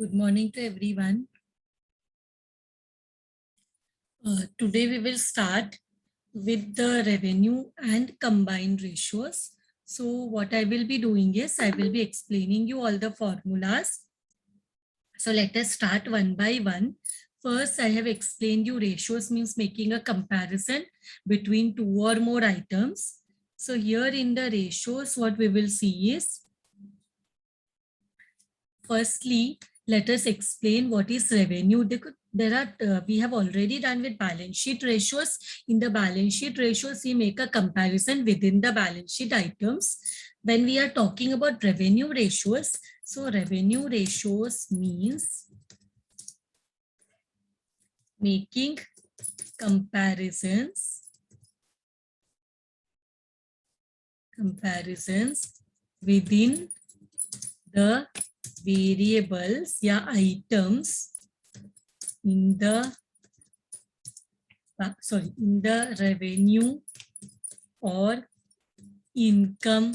Good morning to everyone. Today we will start with the revenue and combined ratios. So what I will be doing is I will be explaining you all the formulas. So let us start one by one. First, I have explained you ratios means making a comparison between two or more items. So here in the ratios, what we will see is, firstly, let us explain what is revenue. We have already done with balance sheet ratios. In the balance sheet ratios, we make a comparison within the balance sheet items. When we are talking about revenue ratios, so revenue ratios means making comparisons within the variables या items in the revenue or income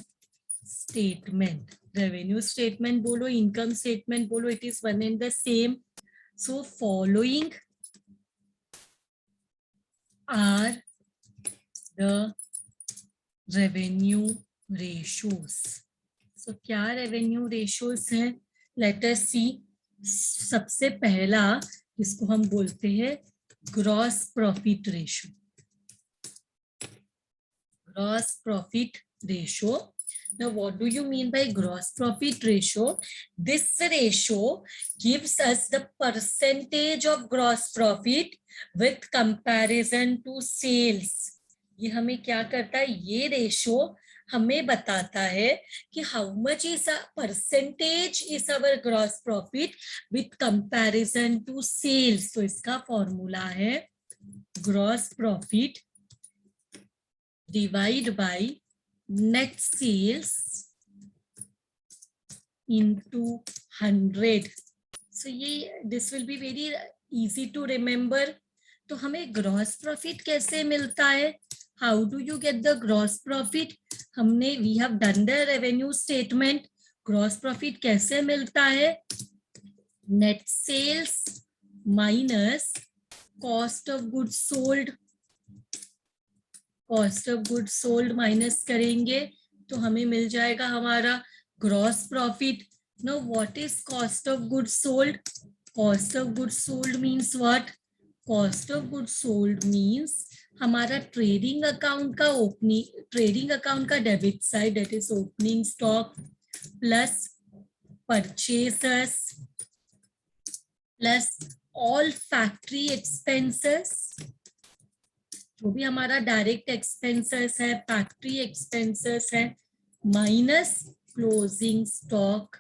statement. Revenue statement bolo, income statement bolo, it is one and the same. So following are the revenue ratios. So क्या revenue ratios है? Let us see. सबसे पहला इसको हम बोलते हैं gross profit ratio. Gross profit ratio. Now, what do you mean by gross profit ratio? This ratio gives us the percentage of gross profit with comparison to sales. ये हमें क्या करता है? ये रेशो हमें बताता है कि how much is a percentage is our gross profit with comparison to sales. तो इसका फॉर्मूला है gross profit divide by net sales into 100. So this will be very easy to remember. तो हमें ग्रॉस प्रॉफिट कैसे मिलता है? How do you get the gross profit? We have done the revenue statement. Gross profit कैसे मिलता है? Net sales minus cost of goods sold. Cost of goods sold minus करेंगे तो हमें मिल जाएगा हमारा gross profit. Now what is cost of goods sold? Cost of goods sold means what? Cost of goods sold means हमारा trading account का debit side, that is opening stock plus purchases plus all factory expenses. जो भी हमारा direct expenses है, factory expenses है, minus closing stock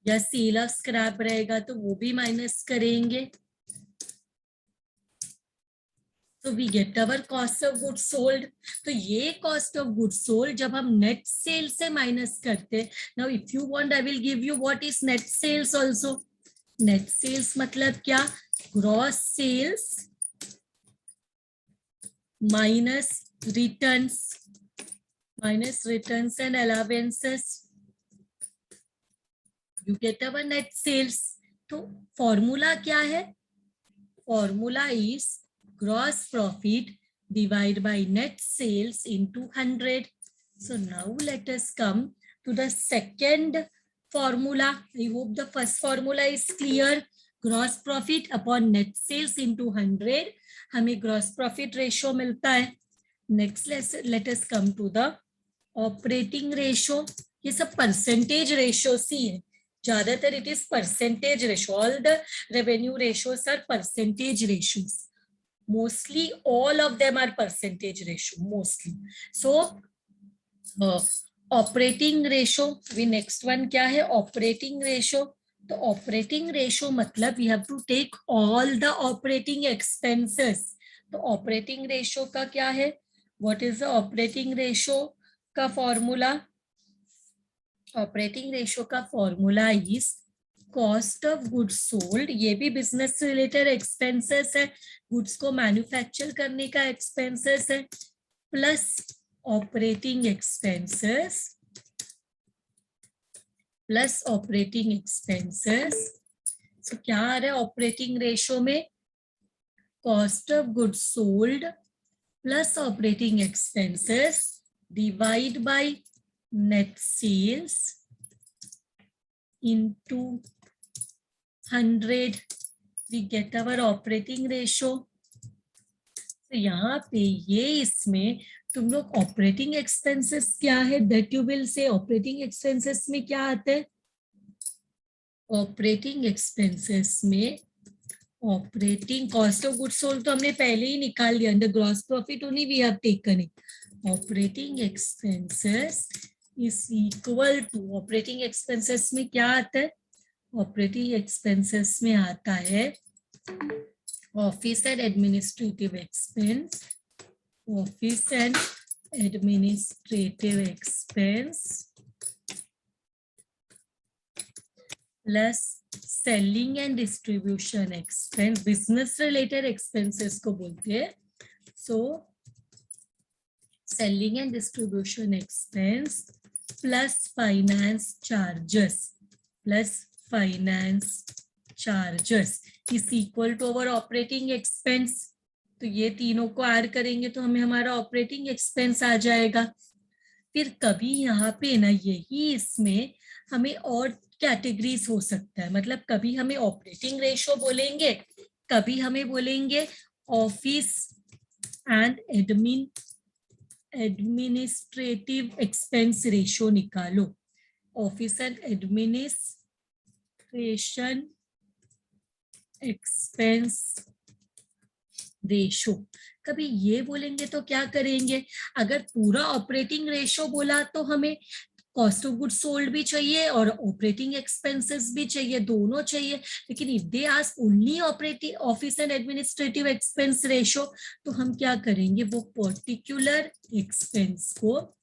या sale of scrap रहेगा तो वो भी माइनस करेंगे. तो we get our cost of goods sold. तो ये कॉस्ट ऑफ गुड्स सोल्ड जब हम नेट सेल से माइनस करते, now if you want I will give you what is net sales also. Net sales मतलब क्या? Gross sales minus returns and allowances. You get our net sales. तो formula क्या है? Formula is gross profit divide by net sales into 100. So now let us come to the second formula. I hope the first formula is clear. Gross profit upon net sales into 100 हमें gross profit ratio मिलता है. Next let us come to the operating ratio. ये सब percentage ratios ही है, ज्यादातर it is percentage ratio. All the revenue ratios are percentage ratios. Mostly all of them are percentage ratio mostly. So operating ratio, we next one क्या है? Operating ratio. तो operating ratio मतलब we have to take all the operating expenses. तो operating ratio का क्या है? What is the operating ratio का formula? Operating ratio का formula is cost of goods sold. ये भी बिजनेस रिलेटेड एक्सपेंसेस है, गुड्स को मैन्युफैक्चर करने का एक्सपेंसेस है, plus operating expenses plus operating expenses. तो क्या आ रहा है ऑपरेटिंग रेशो में? Cost of goods sold plus operating expenses divide by net sales into 100, we get our operating ratio। तो यहाँ पे ये इसमें तुम लोग ऑपरेटिंग एक्सपेंसेस क्या है that you will say, operating expenses में क्या आता है? ऑपरेटिंग एक्सपेंसेस में operating cost of goods sold तो हमने पहले ही निकाल दिया, under gross profit only we have taken it. Operating expenses is equal to, operating expenses में क्या आता है? ऑपरेटिंग एक्सपेंसेस में आता है office and administrative expense, office and administrative expense plus selling and distribution expense, business related expenses को बोलते हैं। So selling and distribution expense plus finance charges, plus finance charges is equal to our operating expense. तो ये तीनों को add करेंगे तो हमें हमारा ऑपरेटिंग एक्सपेंस आ जाएगा। फिर कभी यहाँ पे ना यही इसमें हमें और कैटेगरीज हो सकता है, मतलब कभी हमें ऑपरेटिंग रेशो बोलेंगे, कभी हमें बोलेंगे office and administrative expense ratio निकालो, office and administration expense ratio. कभी ये बोलेंगे तो क्या करेंगे, अगर पूरा ऑपरेटिंग रेशो बोला तो हमें कॉस्ट ऑफ गुड्स सोल्ड भी चाहिए और ऑपरेटिंग एक्सपेंसेस भी चाहिए, दोनों चाहिए। लेकिन if they ask only operating office and administrative expense ratio, तो हम क्या करेंगे, वो पर्टिकुलर एक्सपेंस को,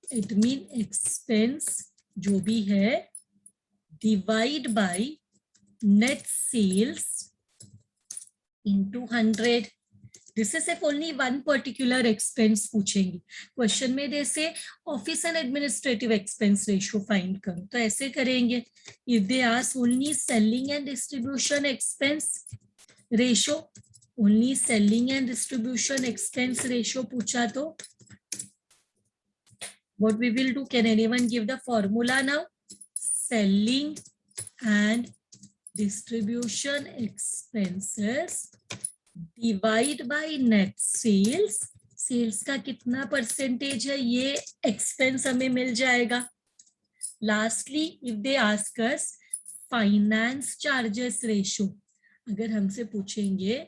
एडमिन एक्सपेंस जो भी है, divide by net sales into 100। This is if only one particular expense पूछेंगे क्वेश्चन में, जैसे office and administrative expense ratio find करो तो ऐसे करेंगे। If they ask only selling and distribution expense ratio, only selling and distribution expense ratio पूछा तो what we will do, can anyone give the formula now? Selling and distribution expenses divide by net sales, sales का कितना percentage है ये expense हमें मिल जाएगा। Lastly if they ask us finance charges ratio, अगर हमसे पूछेंगे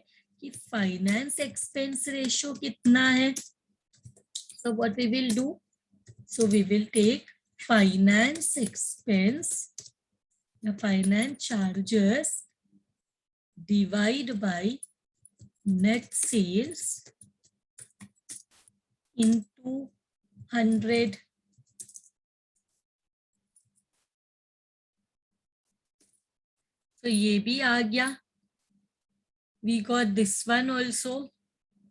कि फाइनेंस एक्सपेंस रेशो कितना है, so what we will do, so we will take finance expense या finance charges divide by net sales into 100। तो ये भी आ गया, we got this one also।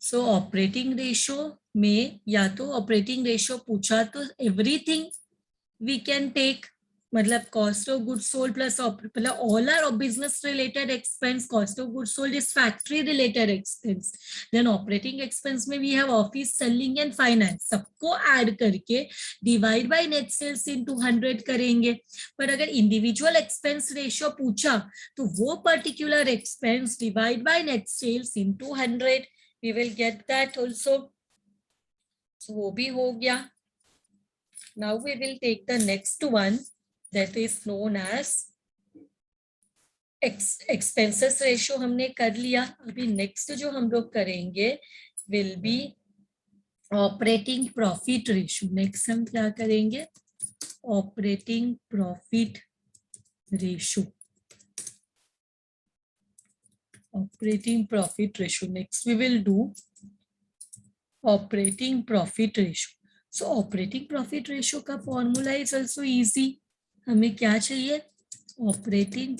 so operating ratio में या तो ऑपरेटिंग रेशो पूछा तो एवरीथिंग we can take, मतलब cost of goods sold plus मतलब all our business related expense, cost of goods sold is factory related expense, then operating expense में we have office, selling and finance, सबको add करके divide by net sales into 100 करेंगे। पर अगर individual expense ratio पूछा तो वो particular expense divide by net sales into 100, we will get that also. So वो भी हो गया। Now we will take the next one that is known as expenses ratio हमने कर लिया। अभी नेक्स्ट जो हम लोग करेंगे will be operating profit ratio। Next हम क्या करेंगे, operating profit ratio, operating profit ratio। next we will do operating profit ratio। So operating profit ratio का फॉर्मूला इज ऑल्सो इजी। हमें क्या चाहिए, operating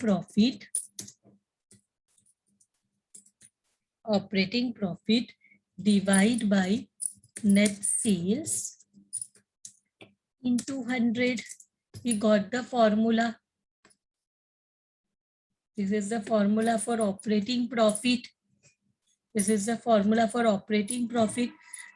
profit divide by net sales into 100। We got the formula, This is the formula for operating profit. This is the formula for operating profit.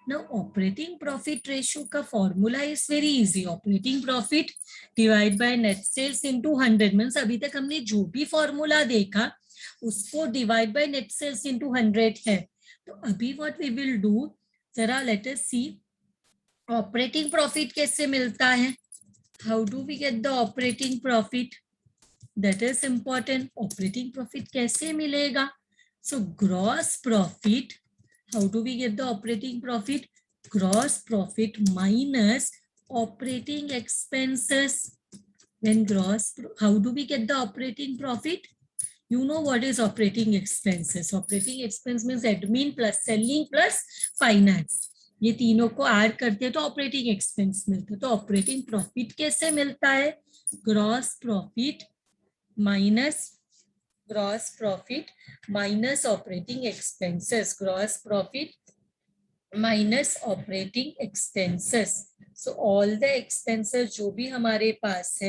Now operating profit ratio का formula is very easy. Operating profit divide by net sales into 100 means अभी तक हमने जो भी formula देखा उसको divide by net sales into 100 है. तो अभी what we will do, जरा let us see operating profit कैसे मिलता है. How do we get the operating profit? That is important. Operating profit कैसे मिलेगा? So gross profit, how do we get the operating profit? Gross profit minus operating expenses. Then how do we get the operating profit? You know what is operating expenses. Operating expense means admin plus selling plus finance. ये तीनों को add करते हैं तो operating expense मिलता है. तो operating profit कैसे मिलता है? Gross profit minus operating expenses. Gross profit minus operating expenses. So all the expenses जो भी हमारे पास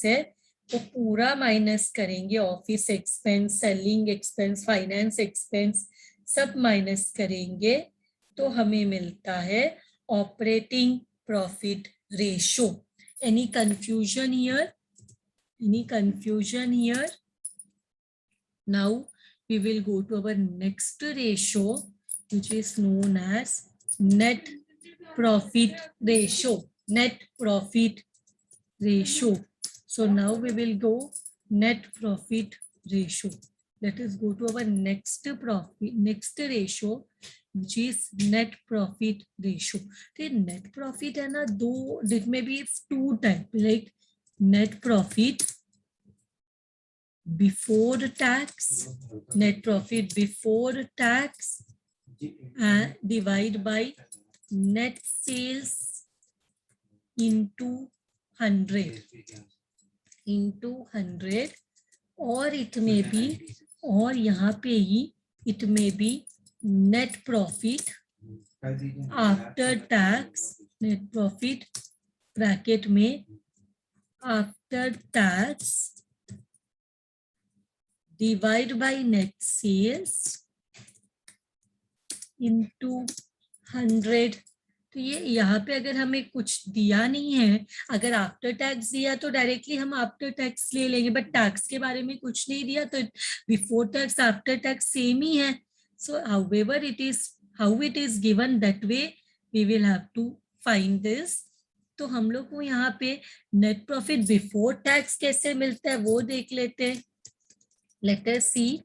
है, वो पूरा माइनस करेंगे. Office expense, selling expense, finance expense सब माइनस करेंगे तो हमें मिलता है operating profit ratio. Any confusion here? Now we will go to our next ratio, which is known as net profit ratio. So now we will go net profit ratio. Let us go to our next ratio, which is net profit ratio. तो net profit है ना, दो, it may be two type, like net profit before tax and divide by net sales into 100 और it may be, और यहाँ पे ही it may be net profit after tax, net profit bracket में after tax divide by net sales into 100. तो ये यहाँ पे अगर हमें कुछ दिया नहीं है, अगर आफ्टर टैक्स दिया तो डायरेक्टली हम आफ्टर टैक्स ले लेंगे, बट टैक्स के बारे में कुछ नहीं दिया तो before tax after tax same ही है. So however it is, how it is given that way we will have to find this. तो हम लोग को यहाँ पे नेट प्रॉफिट बिफोर टैक्स कैसे मिलता है वो देख लेते हैं. Let us see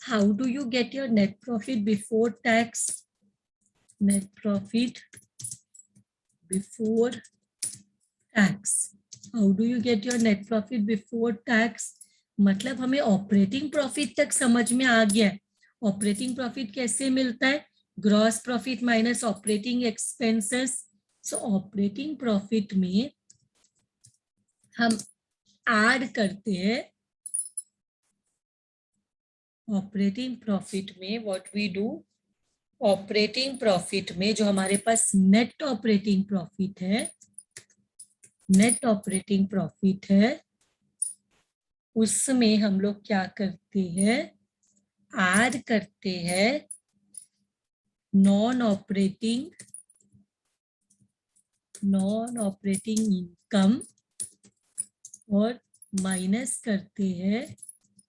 how do you get your net profit before tax. Net profit before tax. How do you get your net profit before tax? मतलब हमें ऑपरेटिंग प्रॉफिट तक समझ में आ गया है. ऑपरेटिंग प्रॉफिट कैसे मिलता है? Gross profit minus operating expenses. So operating profit में हम ऐड करते हैं, ऑपरेटिंग प्रॉफिट में what we do, operating profit में जो हमारे पास नेट ऑपरेटिंग प्रॉफिट है उसमें हम लोग क्या करते हैं, ऐड करते हैं नॉन ऑपरेटिंग इनकम और माइनस करते हैं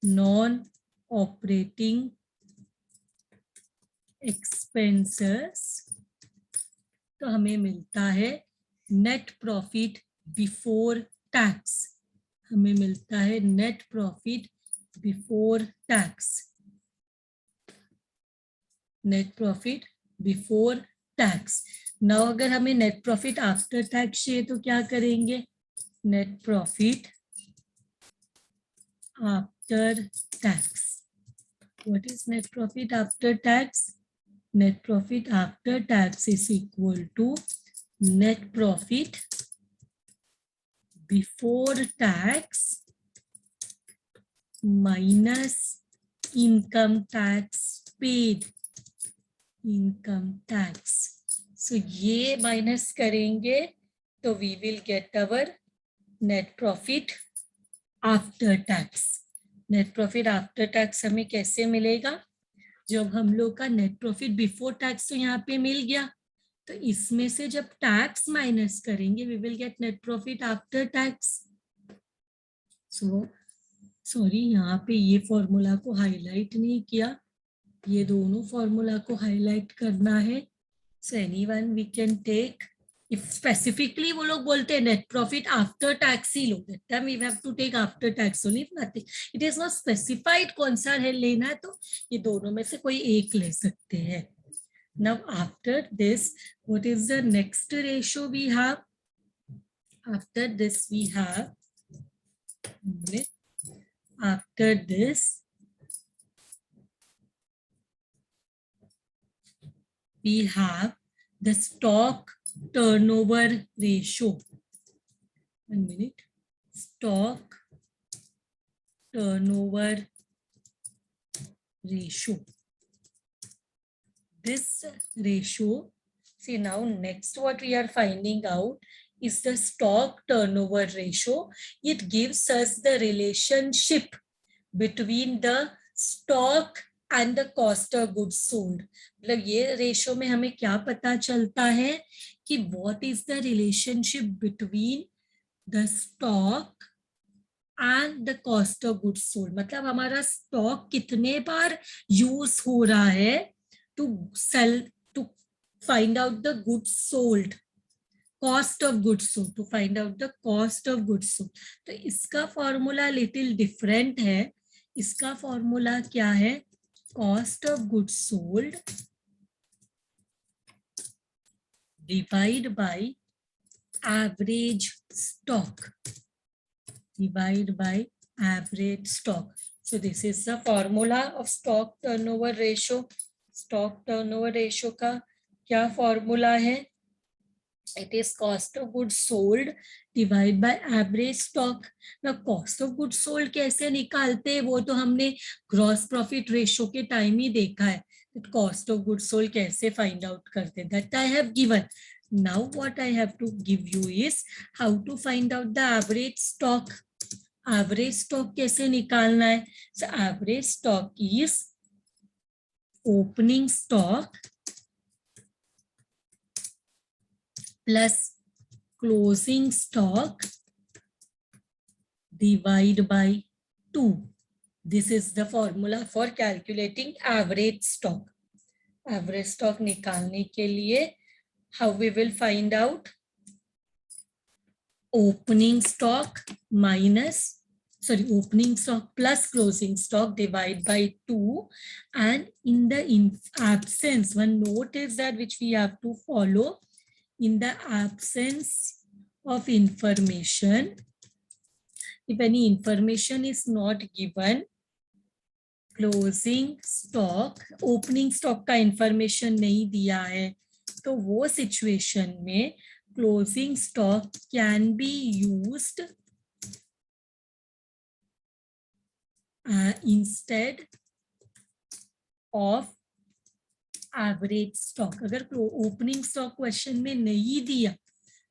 नॉन ऑपरेटिंग एक्सपेंसेस. तो हमें मिलता है net profit before tax. Net profit before tax. Now अगर हमें नेट प्रॉफिट आफ्टर टैक्स चाहिए तो क्या करेंगे? Net profit after tax. What is net profit after tax? Net profit after tax is equal to net profit before tax minus income tax paid. So ये minus करेंगे तो we will get our net profit after tax. Net profit after tax हमें कैसे मिलेगा? जब हम लोग का नेट प्रॉफिट बिफोर टैक्स तो यहाँ पे मिल गया, तो इसमें से जब टैक्स माइनस करेंगे we will get net profit after tax. So sorry, यहाँ पे ये फॉर्मूला को हाईलाइट नहीं किया, ये दोनों फॉर्मूला को हाईलाइट करना है। So anyone we can take, if specifically वो लोग बोलते हैं नेट प्रॉफिट आफ्टर टैक्स ही लो, that time we have to take after tax only, if nothing it is not specified कौन सा है लेना है, तो ये दोनों में से कोई एक ले सकते हैं। Now after this what is the next ratio we have? After this we have, after this we have the stock turnover ratio. 1 minute. Stock turnover ratio. This ratio, see now next what we are finding out is the stock turnover ratio. It gives us the relationship between the stock and the cost of goods sold. मतलब ये ratio में हमें क्या पता चलता है कि what is the relationship between the stock and the cost of goods sold. मतलब हमारा स्टॉक कितने बार यूज हो रहा है to sell, to find out the goods sold, cost of goods sold, to find out the cost of goods sold. तो इसका formula little different है। इसका फॉर्मूला क्या है? Cost of goods sold divide by average stock, divide by average stock. So this is the formula of stock turnover ratio. Stock turnover ratio का क्या formula है? It is cost of goods sold divided by average stock. Now cost of goods sold कैसे निकालते हैं वो तो हमने gross profit ratio के टाइम ही देखा है। Cost of goods sold कैसे find out करते हैं, that I have given. Now what I have to give you is how to find out the average stock. Average stock कैसे निकालना है? So average stock is opening stock plus closing stock divide by 2. This is the formula for calculating average stock. Average stock निकालने के लिए how we will find out? Opening stock minus, sorry, opening stock plus closing stock divide by 2. And in the absence, one note is that which we have to follow. In the absence of information, if any information is not given, closing stock, opening stock का information नहीं दिया है, तो वो situation में closing stock can be used instead of average stock. अगर opening stock question में नहीं दिया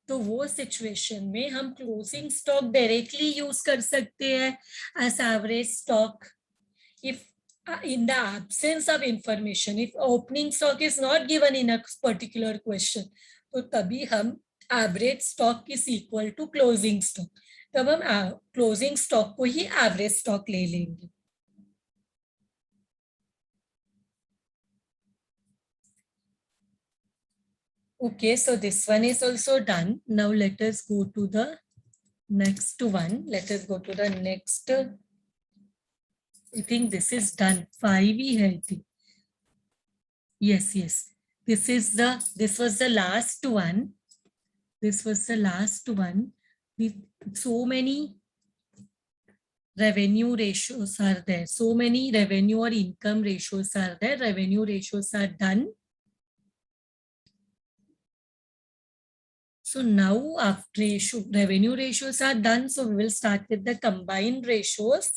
तो वो सिचुएशन में हम क्लोजिंग स्टॉक डायरेक्टली यूज कर सकते हैं as average stock. If in the absence of information, if opening stock is not given in a particular question, तो तभी हम average stock is equal to closing stock, तब हम क्लोजिंग स्टॉक को ही average stock ले लेंगे। Okay, so this one is also done. Now let us go to the next one. Let us go to the next. I think this is done. 5 ही है, I think. Yes, yes. This was the last one. This was the last one. So many revenue ratios are there. So many revenue or income ratios are there. Revenue ratios are done. So now after revenue ratios are done, so we will start with the combined ratios.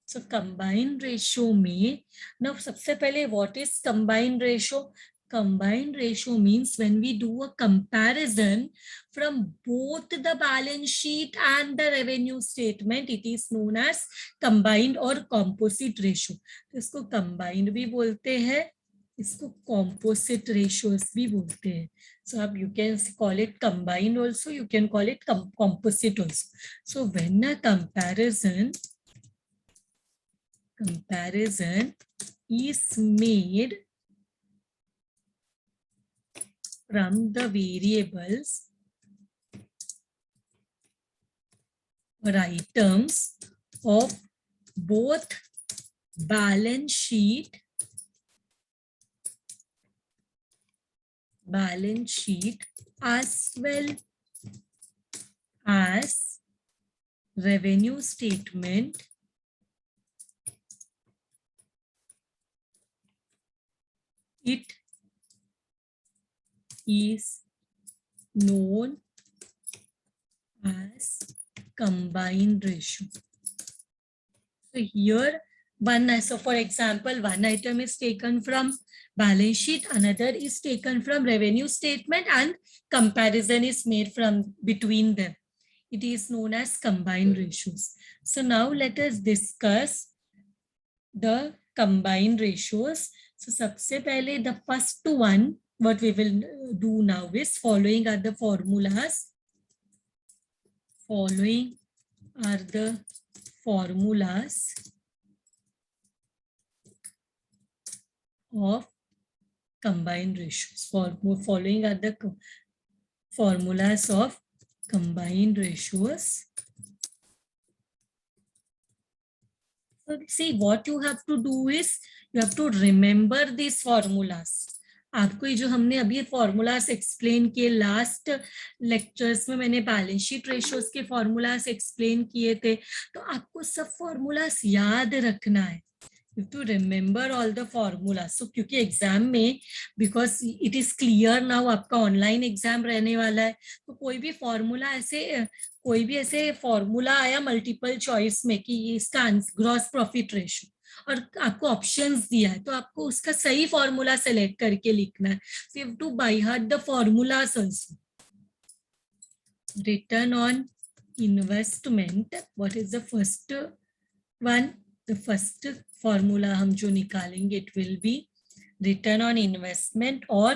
So combined ratio में now सबसे पहले what is combined ratio? combined ratio means when we do a comparison from both the balance sheet and the revenue statement, it is known as combined or composite ratio. तो इसको combined भी बोलते हैं, इसको composite ratios भी बोलते हैं. So अब you can call it combined also, you can call it composite also. So when a comparison is made from the variables or items of both balance sheet as well as revenue statement, it is known as combined ratio. So here so for example, one item is taken from balance sheet, another is taken from revenue statement, and comparison is made from between them. It is known as combined ratios. So now let us discuss the combined ratios. So सबसे पहले the first one, what we will do now is following are the formulas. Following are the formulas of combined ratios. Following are the formulas of combined ratios. So see, what you have to do is you have to remember these formulas. आपको ये जो हमने अभी formulas explain किए last lectures में, मैंने balance sheet ratios के formulas explain किए थे, तो आपको सब फॉर्मूलास याद रखना है. You have to remember all the formulas. So क्योंकि एग्जाम में, because it is clear now आपका ऑनलाइन एग्जाम रहने वाला है, तो कोई भी ऐसे फॉर्मूला आया मल्टीपल चॉइस में कि इसका ग्रॉस प्रॉफिट रेशियो और आपको ऑप्शंस दिया है, तो आपको उसका सही फॉर्मूला सेलेक्ट करके लिखना है. So you have to by heart the formulas also. Return on investment, what is the first one? The first formula हम जो निकालेंगे, it will be return on investment or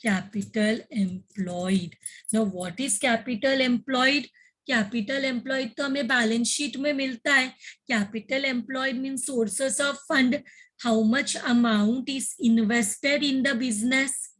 capital employed. Now what is capital employed? Capital employed तो हमें balance sheet में मिलता है. Capital employed means sources of fund, how much amount is invested in the business.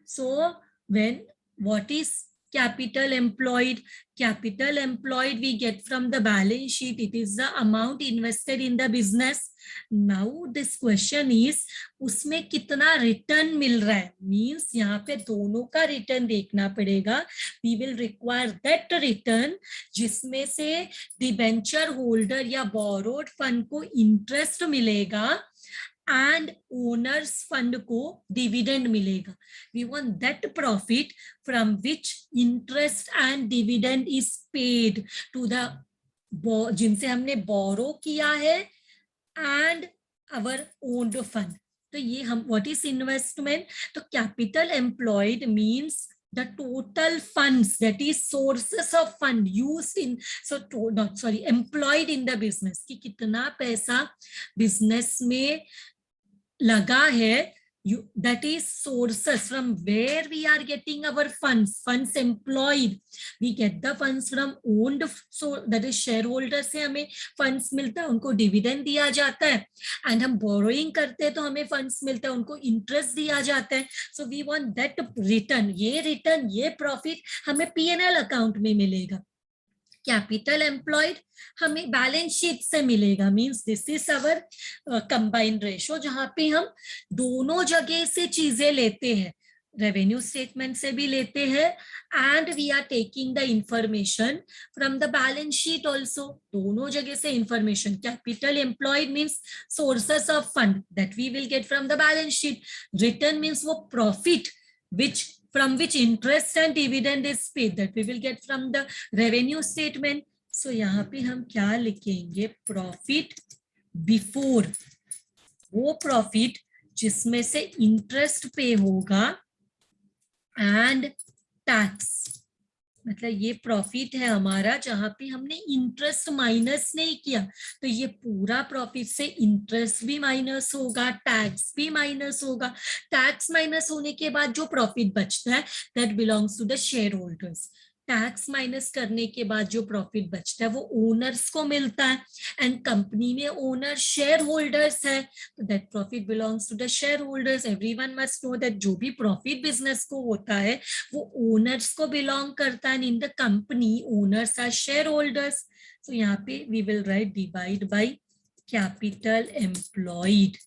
So what is capital employed? Capital employed we get from the balance sheet. It is the amount invested in the business. Now this question is उसमें कितना return मिल रहा है, means यहाँ पे दोनों का return देखना पड़ेगा. We will require that return जिसमें से डिबेंचर होल्डर या बोरोड फंड को इंटरेस्ट मिलेगा and owners fund को dividend मिलेगा. We want that profit from which interest and dividend is paid to the जिनसे हमने borrow किया है and our owned fund. तो ये हम what is investment? तो capital employed means the total funds, that is sources of fund used in, employed in the business, कि कितना पैसा business में लगा है, that is sources from where we are getting our funds employed. We get the funds from owned, so that is shareholder से हमें funds मिलता है, उनको dividend दिया जाता है, and हम borrowing करते हैं तो हमें funds मिलता है, उनको interest दिया जाता है. So we want that return, ये profit हमें P&L account में मिलेगा. कैपिटल एम्प्लॉयड हमें बैलेंस शीट से मिलेगा, means this is our combined ratio, जहां पे हम दोनों जगह से चीजें लेते हैं, रेवेन्यू स्टेटमेंट से भी लेते हैं and we are taking the information from the balance sheet also. दोनों जगह से information. Capital employed means sources of fund that we will get from the balance sheet. Return means वो profit from which interest and dividend is paid, that we will get from the revenue statement. So यहाँ पे हम क्या लिखेंगे? Profit before, वो profit जिसमें से interest पे होगा एंड टैक्स। मतलब ये प्रॉफिट है हमारा जहां पे हमने इंटरेस्ट माइनस नहीं किया, तो ये पूरा प्रॉफिट से इंटरेस्ट भी माइनस होगा, टैक्स भी माइनस होगा। टैक्स माइनस होने के बाद जो प्रॉफिट बचता है that belongs to the share holders. Tax minus करने के बाद जो प्रॉफिट बचता है वो ओनर्स को मिलता है, एंड कंपनी में ओनर शेयर होल्डर्स है, तो that profit belongs to the share holders. Everyone must know that जो भी प्रॉफिट बिजनेस को होता है वो ओनर्स को बिलोंग करता है, in the company owners are share holders. So यहाँ पे we will write divide by capital employed.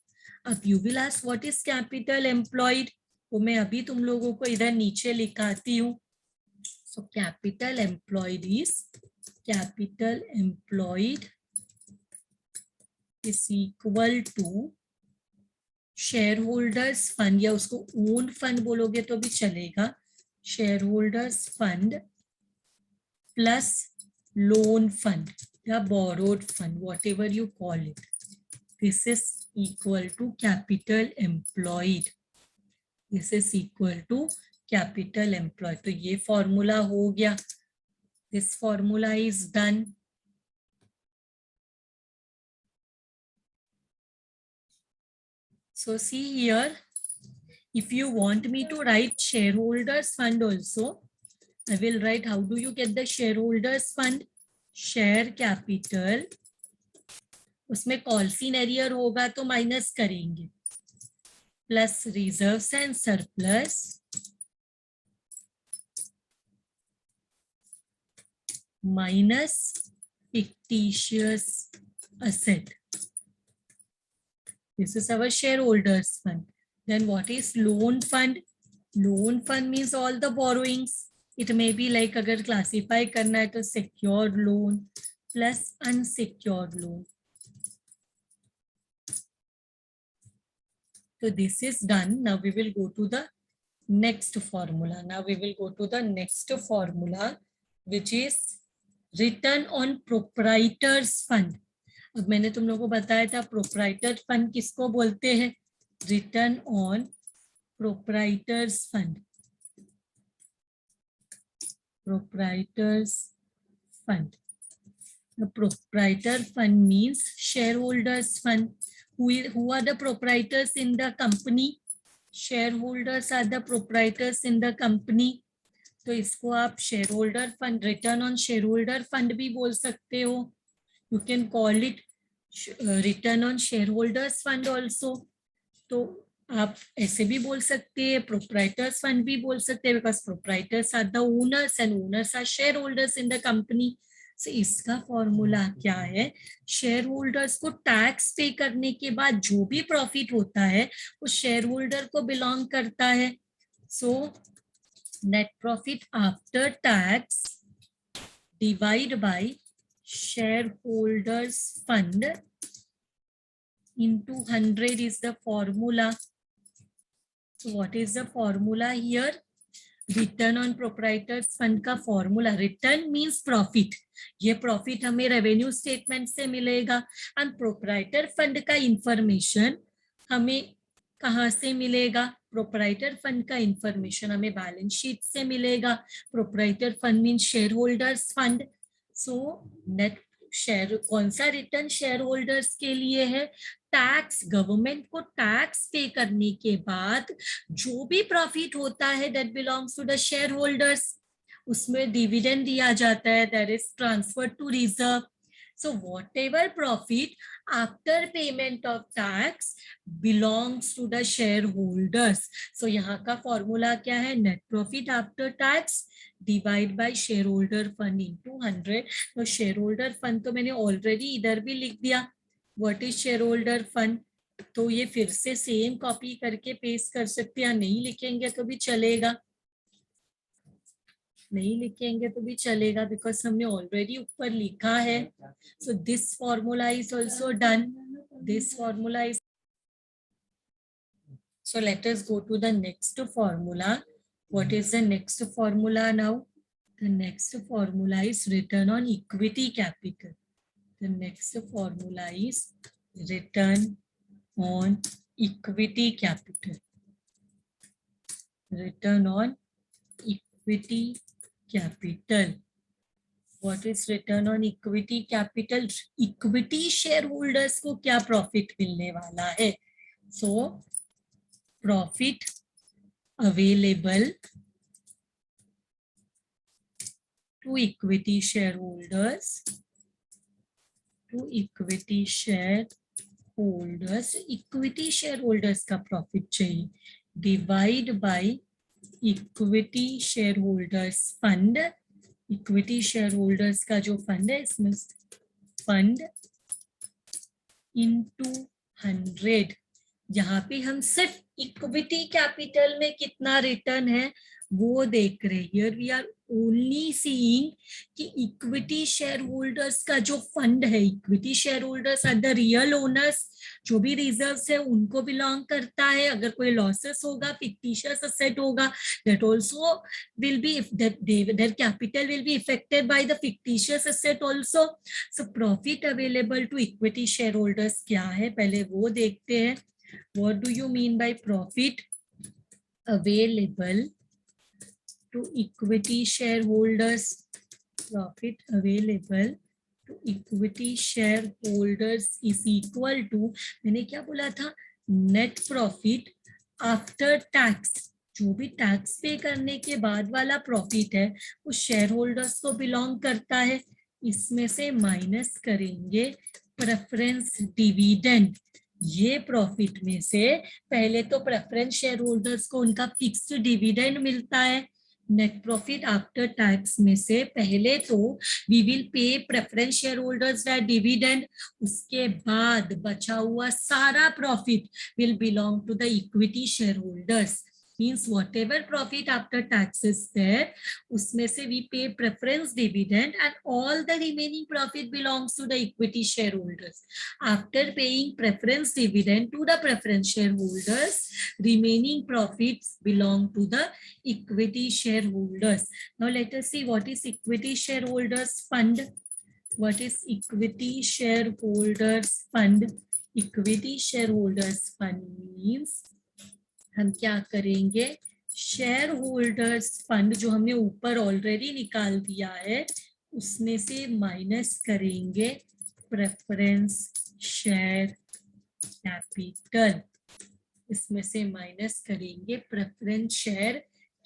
अब you will ask what is capital employed, वो मैं अभी तुम लोगों को इधर नीचे लिखाती हूँ। So capital employed is equal to share holders fund, या उसको ओन फंड बोलोगे तो भी चलेगा, share holders fund plus loan fund या borrowed fund, whatever you call it. This is equal to capital employed. This is equal to capital employed. तो ये formula हो गया. This formula is done. So see here, if you want me to write shareholders fund also, I will write how do you get the shareholders fund? Share capital, उसमें कॉल्सिन arrear होगा तो minus करेंगे, plus reserves and surplus minus fictitious asset. This is our shareholders fund. Then what is loan fund? Loan fund means all the borrowings. It may be like अगर classify करना है तो secured loan plus unsecured loan. So this is done. Now we will go to the next formula. Now we will go to the next formula, which is return on proprietors fund. अब मैंने तुम लोगों को बताया था proprietor fund किसको बोलते हैं, return on proprietors fund. Proprietors fund. The proprietor fund means shareholders fund. Who are the proprietors in the company? Shareholders are the proprietors in the company. तो इसको आप share holder fund, return on share holder fund भी बोल सकते हो. You can call it return on share holders fund also. तो आप ऐसे भी बोल सकते हैं, प्रोप्राइटर्स फंड भी बोल सकते हैं, because proprietors are the owners and owners are share holders in the company. So, इसका फॉर्मूला क्या है, शेयर होल्डर्स को टैक्स पे करने के बाद जो भी प्रॉफिट होता है वो शेयर होल्डर को बिलोंग करता है. So net profit after tax divide by share holders fund into 100 is the formula. So what is the formula here? Return on proprietors fund का फॉर्मूला, रिटर्न मींस प्रॉफिट, ये profit हमें revenue statement से मिलेगा, and proprietor fund का information हमें कहाँ से मिलेगा, प्रोप्राइटर फंड का इंफॉर्मेशन हमें बैलेंस शीट से मिलेगा. Proprietor fund means share holders fund. So net share, कौन सा रिटर्न शेयर होल्डर्स के लिए है, टैक्स, गवर्नमेंट को टैक्स पे करने के बाद जो भी प्रॉफिट होता है that belongs to the share holders, उसमें डिविडेंड दिया जाता है, that is transfer to reserve. So whatever profit after payment of tax belongs to the share holders. So यहाँ का फॉर्मूला क्या है, net profit after tax divide by share holder fund into 100. तो share holder fund तो मैंने already इधर भी लिख दिया, what is share holder fund. तो ये फिर से सेम कॉपी करके पेस्ट कर सकते हैं, नहीं लिखेंगे तो भी चलेगा, नहीं लिखेंगे तो भी चलेगा, बिकॉज हमने ऑलरेडी ऊपर लिखा है. So this formula is also done. This formula is, so let us go to the next formula. What is the next formula now? The next formula is return on equity capital. The next formula is return on equity capital. Return on equity capital. What is return on equity capital? Equity shareholders को क्या profit मिलने वाला है? So profit available to equity shareholders. To equity shareholders. Equity shareholders का profit चाहिए. Divide by equity shareholders fund. Equity share holders का जो फंड है इसमें फंड इनटू 100. यहाँ पे हम सिर्फ इक्विटी कैपिटल में कितना रिटर्न है वो देख रहे हैं. Here we are only seeing कि इक्विटी शेयर होल्डर्स का जो फंड है, equity share holders are the real owners. जो भी रिजर्व्स है उनको बिलोंग करता है. अगर कोई लॉसेस होगा, फिक्टिशियस असेट होगा, that also will be there capital will be affected by the fictitious asset also. So profit available to equity share holders क्या है पहले वो देखते हैं. What do you mean by profit available to equity shareholders? Profit available to equity shareholders is equal to, मैंने क्या बोला था, net profit after tax. जो भी टैक्स पे करने के बाद वाला प्रॉफिट है वो शेयर होल्डर्स को बिलोंग करता है. इसमें से माइनस करेंगे प्रेफरेंस डिविडेंड. ये प्रॉफिट में से पहले तो प्रेफरेंस शेयर होल्डर्स को उनका फिक्स्ड डिविडेंड मिलता है. नेट प्रॉफिट आफ्टर टैक्स में से पहले तो we will pay preference share holders that dividend. उसके बाद बचा हुआ सारा profit will belong to the equity share holders. Means whatever profit after taxes there उसमें से we pay preference dividend and all the remaining profit belongs to the equity share holders. After paying preference dividend to the preference share holders, remaining profits belong to the equity shareholders. Now let us see what is equity shareholders fund. What is equity shareholders fund? Equity shareholders fund means हम क्या करेंगे, share holders fund जो हमने ऊपर already निकाल दिया है उसमें से माइनस करेंगे प्रेफरेंस शेयर कैपिटल. इसमें से माइनस करेंगे प्रेफरेंस शेयर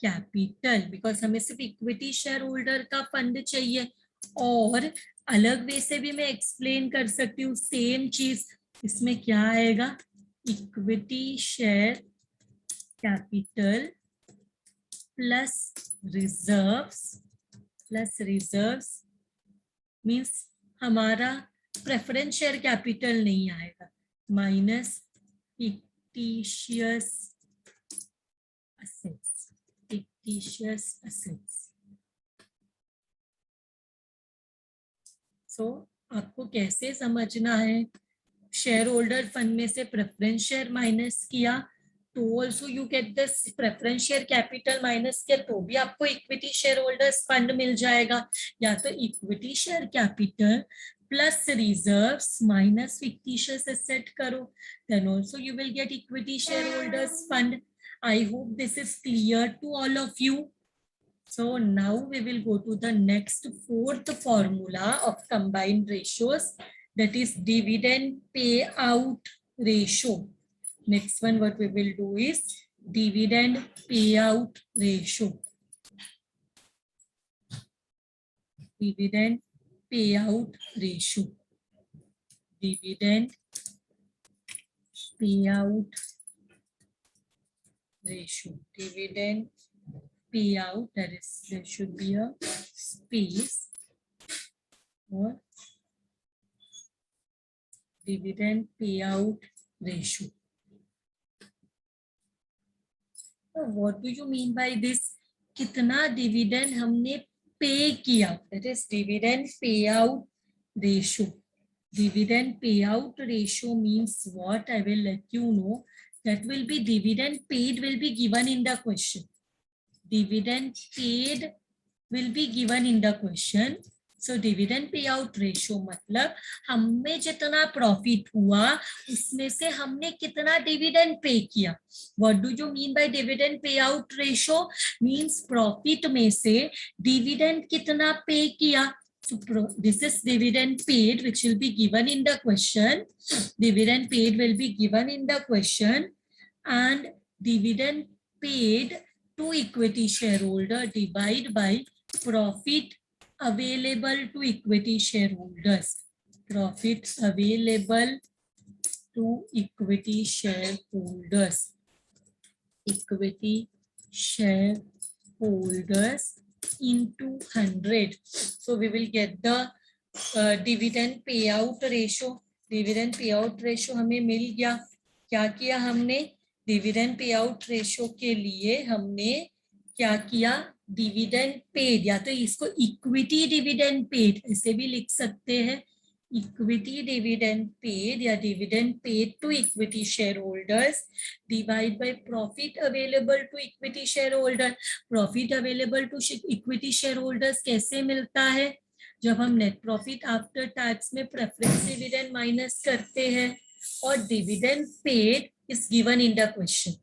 कैपिटल बिकॉज हमें सिर्फ इक्विटी शेयर होल्डर का फंड चाहिए. और अलग वे से भी मैं एक्सप्लेन कर सकती हूँ सेम चीज. इसमें क्या आएगा, equity share capital plus reserves means हमारा प्रेफरेंस शेयर कैपिटल नहीं आएगा, माइनस fictitious assets. So आपको कैसे समझना है, शेयर होल्डर फंड में से प्रेफरेंस शेयर माइनस किया तो also you get this preference share capital minus किया तो भी आपको इक्विटी शेयर होल्डर्स फंड मिल जाएगा. या तो equity share capital plus reserves minus fictitious asset karo, then also you will get equity shareholders fund. I hope this is clear to all of you. So now we will go to the next fourth formula of combined ratios, that is dividend payout ratio. Next one what we will do is dividend payout ratio. Dividend payout ratio. Dividend payout ratio. Dividend payout, that is, there should be a space or dividend payout ratio. So what do you mean by this? कितना dividend हमने पे किया, that is dividend payout ratio. Dividend payout ratio means what? I will let you know. That will be dividend paid will be given in the question. Dividend paid will be given in the question. So dividend pay out ratio मतलब हमें जितना profit हुआ उसमें से हमने कितना dividend pay किया. What do you mean bye dividend pay out ratio? Means profit में से डिविडेंड कितना पे किया. So this is dividend paid, which will be given in the question. Dividend paid will be given in the question, and dividend paid to equity shareholder divide by profit available to equity shareholders. Profit available to equity shareholders. Equity shareholders into 100. So we will get the dividend payout ratio. Dividend payout ratio हमें मिल गया. क्या किया हमने? Dividend pay out ratio के लिए हमने क्या किया? डिविडेंड पेड, या तो इसको इक्विटी डिविडेंड पेड ऐसे भी लिख सकते हैं. इक्विटी डिविडेंड पेड या dividend paid to equity share holders divide by profit available to equity share holder. Profit available to equity share holders कैसे मिलता है? जब हम नेट प्रॉफिट आफ्टर टैक्स में प्रेफरेंस डिविडेंड माइनस करते हैं. और dividend paid is given in the question.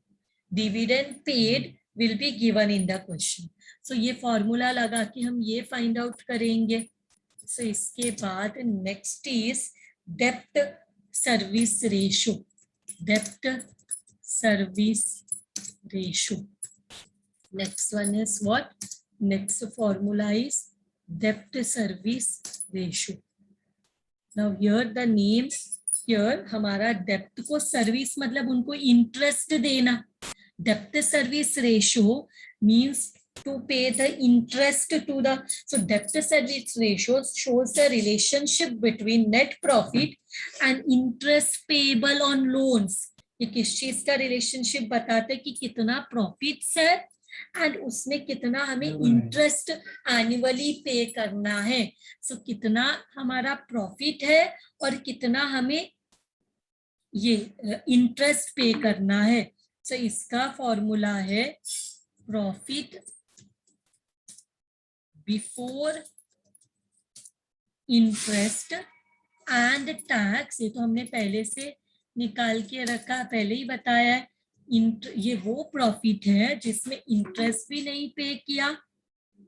Dividend paid will be given in the question. So ये फॉर्मूला लगा के हम ये फाइंड आउट करेंगे. So इसके बाद नेक्स्ट इज डेब्ट सर्विस रेशो. डेब्ट service ratio. Next one is what? Next formula is डेब्ट service ratio. Now here the name. Here, हमारा डेप्ट को सर्विस मतलब उनको इंटरेस्ट देना. डेप्ट service ratio means to pay the interest to the. So debt service ratio shows the relationship between net profit and interest payable on loans. ये किस चीज का relationship बताते हैं कि कितना प्रॉफिट्स है एंड उसमें कितना हमें इंटरेस्ट एनुअली पे करना है. सो कितना हमारा प्रॉफिट है और कितना हमें ये इंटरेस्ट पे करना है. सो इसका फॉर्मूला है profit before interest and tax. ये तो हमने पहले से निकाल के रखा, पहले ही बताया है. ये वो प्रॉफिट है जिसमें इंटरेस्ट भी नहीं पे किया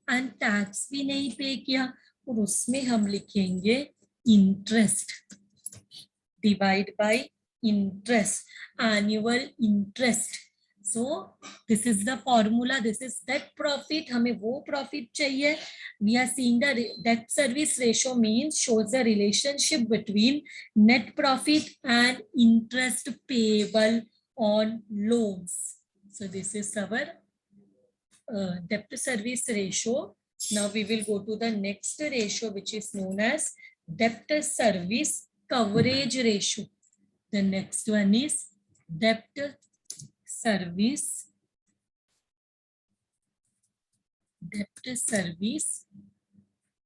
एंड टैक्स भी नहीं पे किया, और उसमें हम लिखेंगे interest divide by interest, annual interest. So this is the formula, this is that profit. हमें वो profit चाहिए. We are seeing the debt service ratio means shows the relationship between net profit and interest payable on loans. So this is our debt service ratio. Now we will go to the next ratio, which is known as debt service coverage ratio. The next one is debt service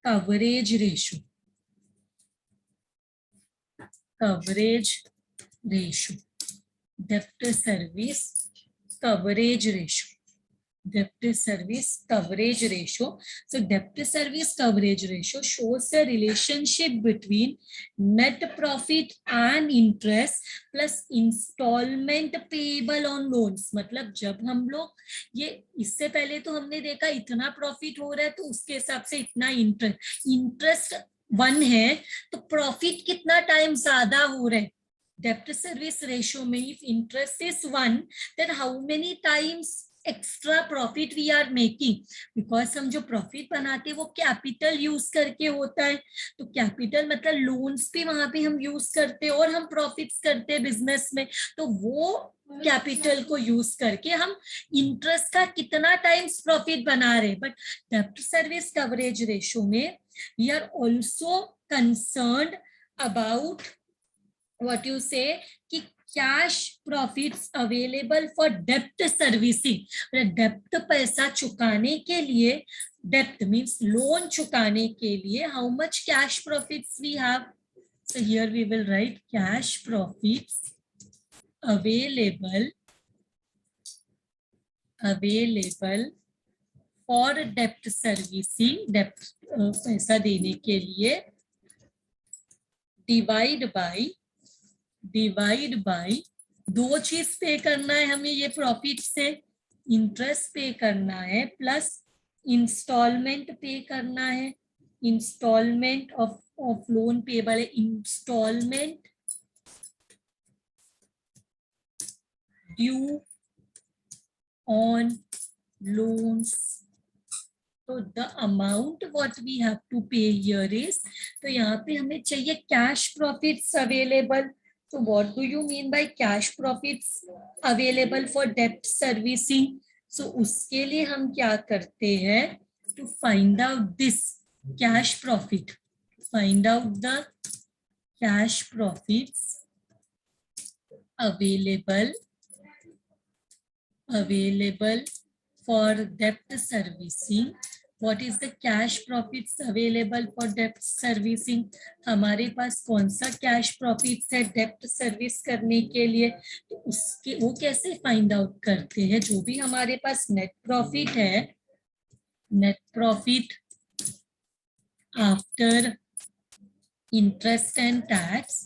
coverage ratio. Coverage ratio. Debt service coverage ratio. Debt service coverage ratio. So debt service coverage ratio shows the relationship between net profit and interest plus installment payable on loans. मतलब जब हम लोग ये, इससे पहले तो हमने देखा इतना प्रॉफिट हो रहा है तो उसके हिसाब से इतना इंटरेस्ट 1 है तो प्रॉफिट कितना टाइम ज्यादा हो रहा है. डेब्ट सर्विस रेशियो में if interest is 1 then how many times extra profit we are making. Because हम जो प्रॉफिट बनाते हैं वो कैपिटल यूज करके होता है. तो कैपिटल मतलब लोन्स भी वहां पे हम यूज करते हैं और हम प्रॉफिट्स करते हैं बिजनेस में. तो वो कैपिटल को यूज करके हम इंटरेस्ट का कितना टाइम्स प्रॉफिट बना रहे. बट डेब्ट सर्विस कवरेज रेशियो में we are also concerned about what you से कि cash profits available for dept servicing. डेप्ट पैसा चुकाने के लिए, डेप्ट मीन्स लोन चुकाने के लिए how much cash profits we have. So here we will write cash profits available for debt servicing. Debt पैसा देने के लिए डिवाइड बाय दो चीज पे करना है हमें ये प्रॉफिट से, इंटरेस्ट पे करना है प्लस इंस्टॉलमेंट पे करना है, installment of loan payable, installment due on loans. तो the amount what we have to pay here is, तो यहाँ पे हमें चाहिए कैश प्रॉफिट्स अवेलेबल. तो what do you mean by cash profits available for डेब्ट सर्विसिंग? सो उसके लिए हम क्या करते हैं, to find out this cash profit, find out the cash profits available for debt servicing. What is the cash profits available for debt servicing? हमारे पास कौन सा कैश प्रॉफिट्स है डेप्ट सर्विस करने के लिए, तो उसके वो कैसे फाइंड आउट करते हैं? जो भी हमारे पास नेट प्रॉफिट है, net profit after interest and tax,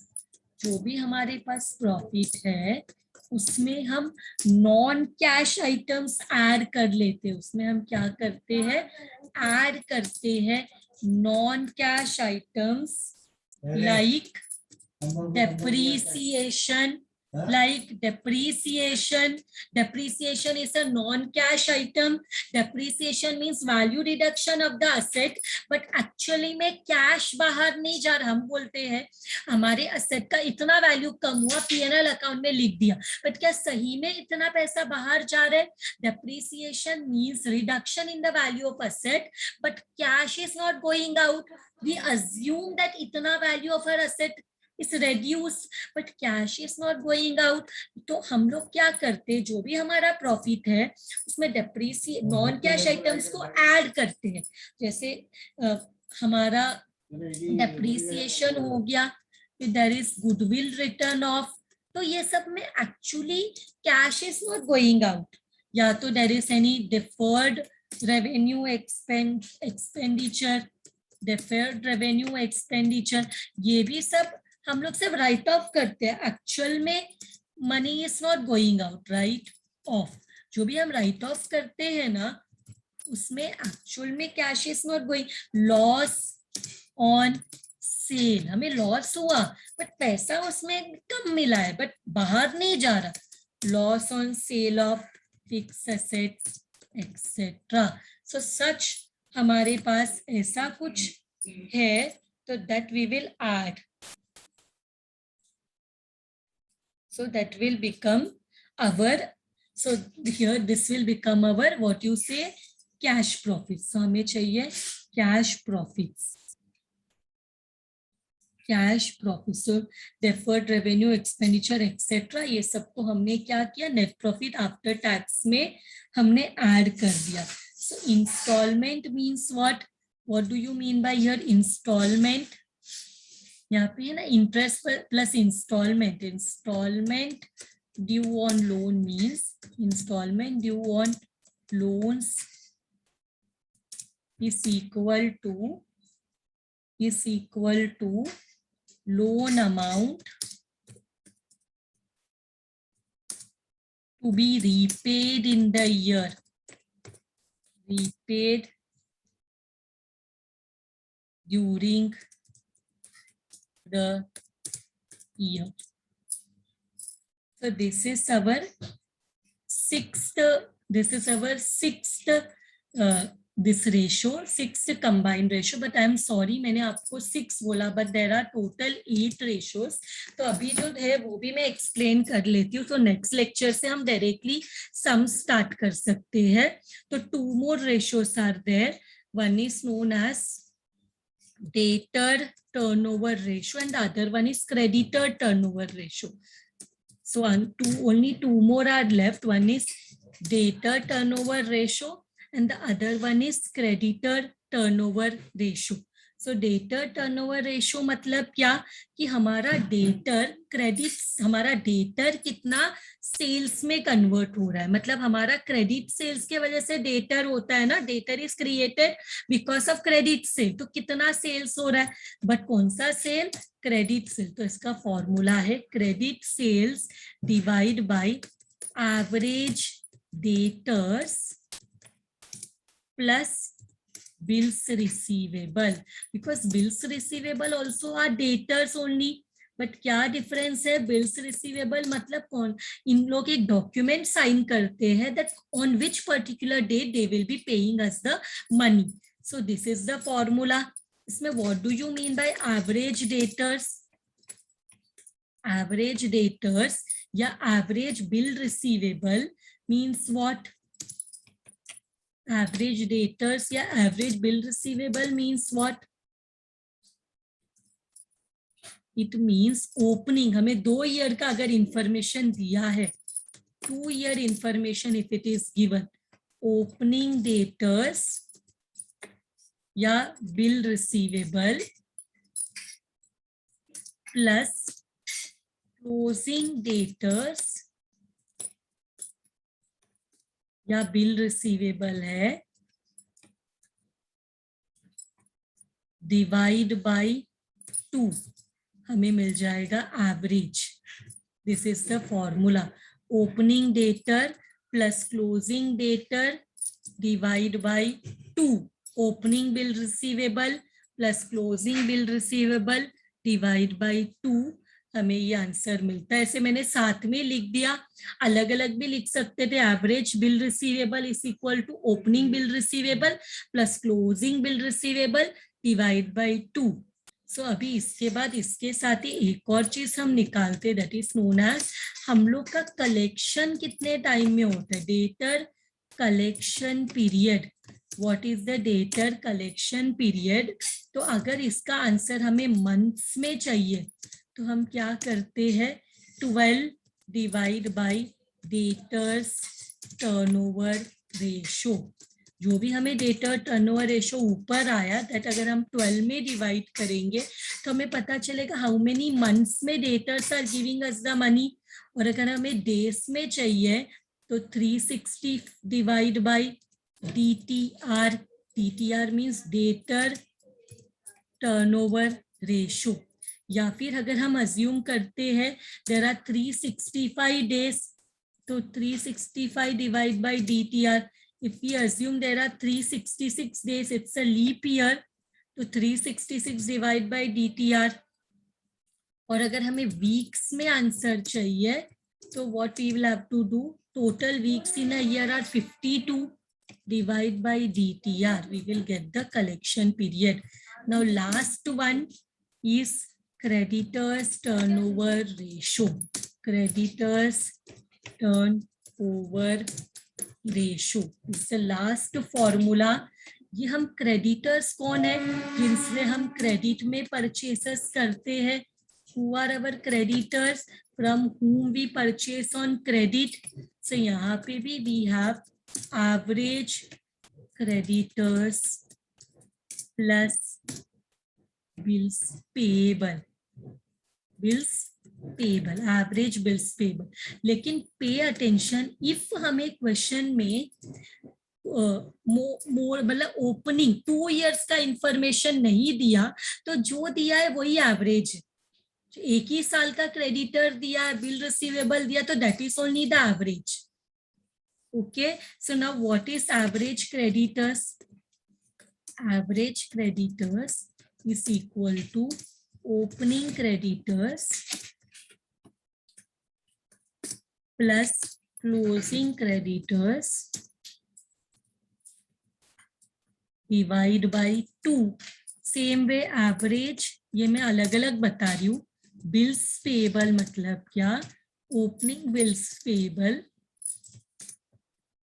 जो भी हमारे पास प्रॉफिट है उसमें हम नॉन कैश आइटम्स ऐड कर लेते हैं. उसमें हम क्या करते हैं, ऐड करते हैं non cash items like depreciation. Depreciation is a non-cash item. Depreciation means value reduction of the asset, but actually में कैश बाहर नहीं जा रहा. हम बोलते हैं हमारे असेट का इतना वैल्यू कम हुआ, P&L अकाउंट में लिख दिया, बट क्या सही में इतना पैसा बाहर जा रहा है? Depreciation means reduction in the value of asset, but cash is not going out. We assume that इतना value of our asset is reduced, but cash is not going out. तो हम लोग क्या करते हैं, जो भी हमारा प्रॉफिट है उसमें नॉन कैश आइटम्स को ऐड करते हैं. जैसे हमारा डेप्रीसिएशन हो गया, there is goodwill written off, तो ये सब में actually cash is not going out. या तो there is any deferred revenue expenditure, deferred revenue expenditure, ये भी सब हम लोग सिर्फ राइट ऑफ करते हैं. एक्चुअल में money is not going out, right of. जो भी हम राइट ऑफ करते हैं ना उसमें एक्चुअल में cash is not going. Loss on cell, हमें लॉस हुआ बट पैसा उसमें कम मिला है, बट बाहर नहीं जा रहा. Loss on sale of fix assets etcetera. So such हमारे पास ऐसा कुछ है, तो that we will add. So that will become our, so here this will become our what you say cash profits. So हमें चाहिए cash profits. So deferred revenue expenditure etc. ये सबको हमने क्या किया, नेट प्रॉफिट आफ्टर टैक्स में हमने add कर दिया. So installment means what? What do you mean by here installment? यहाँ पे है ना interest plus instalment. Instalment due on loan means instalment due on loans is equal to loan amount to be repaid in the year, repaid during the year. So this is our sixth this ratio, sixth combined ratio. But I am sorry मैंने आपको 6 बोला, but there are total 8 ratios. तो अभी जो है वो भी मैं explain कर लेती हूँ. तो next lecture से हम directly sum start कर सकते हैं. तो 2 more ratios are there. One is known as debtor turnover ratio and the other one is creditor turnover ratio. So only 2 more are left. One is debtor turnover ratio and the other one is creditor turnover ratio. So debtor turnover ratio मतलब क्या कि हमारा debtor credit, हमारा debtor कितना sales में convert हो रहा है, मतलब हमारा क्रेडिट सेल्स के वजह से डेटर होता है ना, debtor is created because of credit sale, तो कितना सेल्स हो रहा है, बट कौन सा सेल, क्रेडिट सेल, तो इसका फॉर्मूला है credit sales divide by average debtors plus bills receivable, because bills receivable also are debtors only, but क्या डिफरेंस है, बिल्स रिसीवेबल मतलब कौन, इन लोग एक डॉक्यूमेंट साइन करते हैं that on which particular date they will be paying us the money, so this is the formula. इसमें what do you mean by average debtors, average debtors या average bill receivable means what, average debtors या average bill receivable means what, it means opening, हमें 2 year का अगर information दिया है, 2 year information if it is given, opening debtors या bill receivable plus closing debtors या bill receivable है, divide by 2, हमें मिल जाएगा average. This is the formula, opening debtor plus closing debtor divide by 2, opening bill receivable plus closing bill receivable divide by 2, हमें ये answer मिलता है। ऐसे मैंने साथ में लिख दिया, अलग अलग भी लिख सकते थे, average bill receivable is equal to opening bill receivable plus closing bill receivable divide by 2। So अभी इसके बाद इसके साथ ही एक और चीज हम निकालते, दैट इज नोन एज, हम लोग का कलेक्शन कितने टाइम में होता है, debtor collection period, what is the debtor collection period. तो अगर इसका आंसर हमें मंथ्स में चाहिए तो हम क्या करते हैं, 12 divide by debtors turnover ratio, जो भी हमें डेटर टर्नओवर रेशो ऊपर आया दैट अगर हम 12 में डिवाइड करेंगे तो हमें पता चलेगा हाउ मेनी मंथ्स में debtors are giving us the money, और अगर हमें डेज में चाहिए तो 360 divide by DTR, DTR means debtor turnover ratio, या फिर अगर हम अज्यूम करते हैं देयर आर 365 डेज, तो 365 divide by DTR, if we assume there are 366 days, it's a leap year, तो 366 डिवाइड बाय DTR। और अगर हमें वीक्स में आंसर चाहिए तो what we will have to do, total weeks in a year are 52 divide by DTR, we will get the collection period. Now last one is creditors turnover ratio, creditors turnover ratio is the last formula. ये हम creditors कौन है, जिनसे हम credit में purchases करते हैं, who are our creditors, from whom we purchase on credit, so यहाँ पे भी we have average creditors plus bills payable, bills payable, average bills payable. लेकिन पे अटेंशन, इफ हमें क्वेश्चन में मोर मतलब ओपनिंग 2 इयर्स का इंफॉर्मेशन नहीं दिया तो जो दिया है वही एवरेज है, एक ही साल का क्रेडिटर दिया है, बिल रिसीवेबल दिया, तो that is only the average. Okay, so now what is average creditors, average creditors is equal to opening creditors plus closing creditors divide by 2। Same way average, ये मैं अलग अलग बता रही हूँ, बिल्स पेबल मतलब क्या, ओपनिंग बिल्स पेबल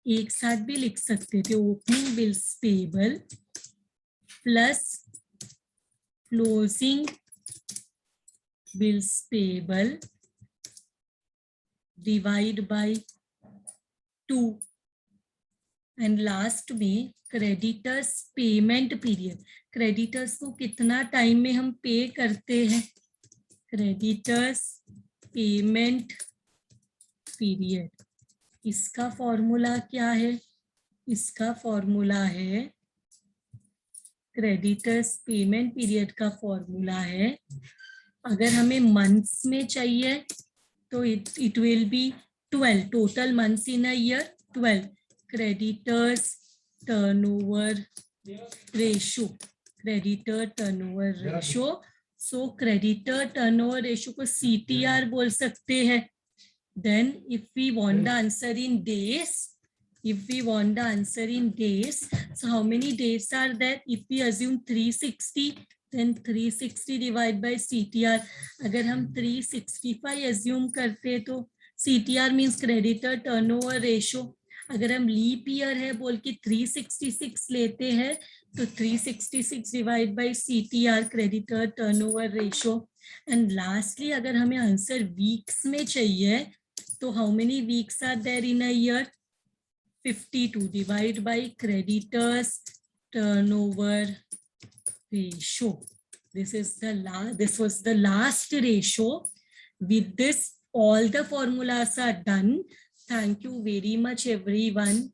एक साथ भी लिख सकते थे, opening bills payable plus closing bills payable divide by 2, and last में क्रेडिटर्स पेमेंट पीरियड, क्रेडिटर्स को कितना टाइम में हम पे करते हैं, क्रेडिटर्स पेमेंट पीरियड, इसका फॉर्मूला क्या है, इसका फॉर्मूला है, क्रेडिटर्स पेमेंट पीरियड का फॉर्मूला है, अगर हमें मंथ्स में चाहिए तो it will be 12, total months in a year 12, creditors turnover ratio, creditor turnover ratio, so creditor turnover ratio को CTR बोल सकते हैं. Then if we want the answer in days, if we want the answer in days, so how many days are there? If we assume 360, then 360 divided by CTR. अगर हम 365 assume करते तो CTR means creditor turnover ratio. अगर हम leap year है बोल के 366 लेते हैं तो 366 divide by CTR, creditor turnover ratio. And lastly अगर हमें आंसर वीक्स में चाहिए तो how many weeks are there in a year? 52 divided by creditors turnover ratio. This was the last ratio. With this, all the formulas are done. Thank you very much, everyone.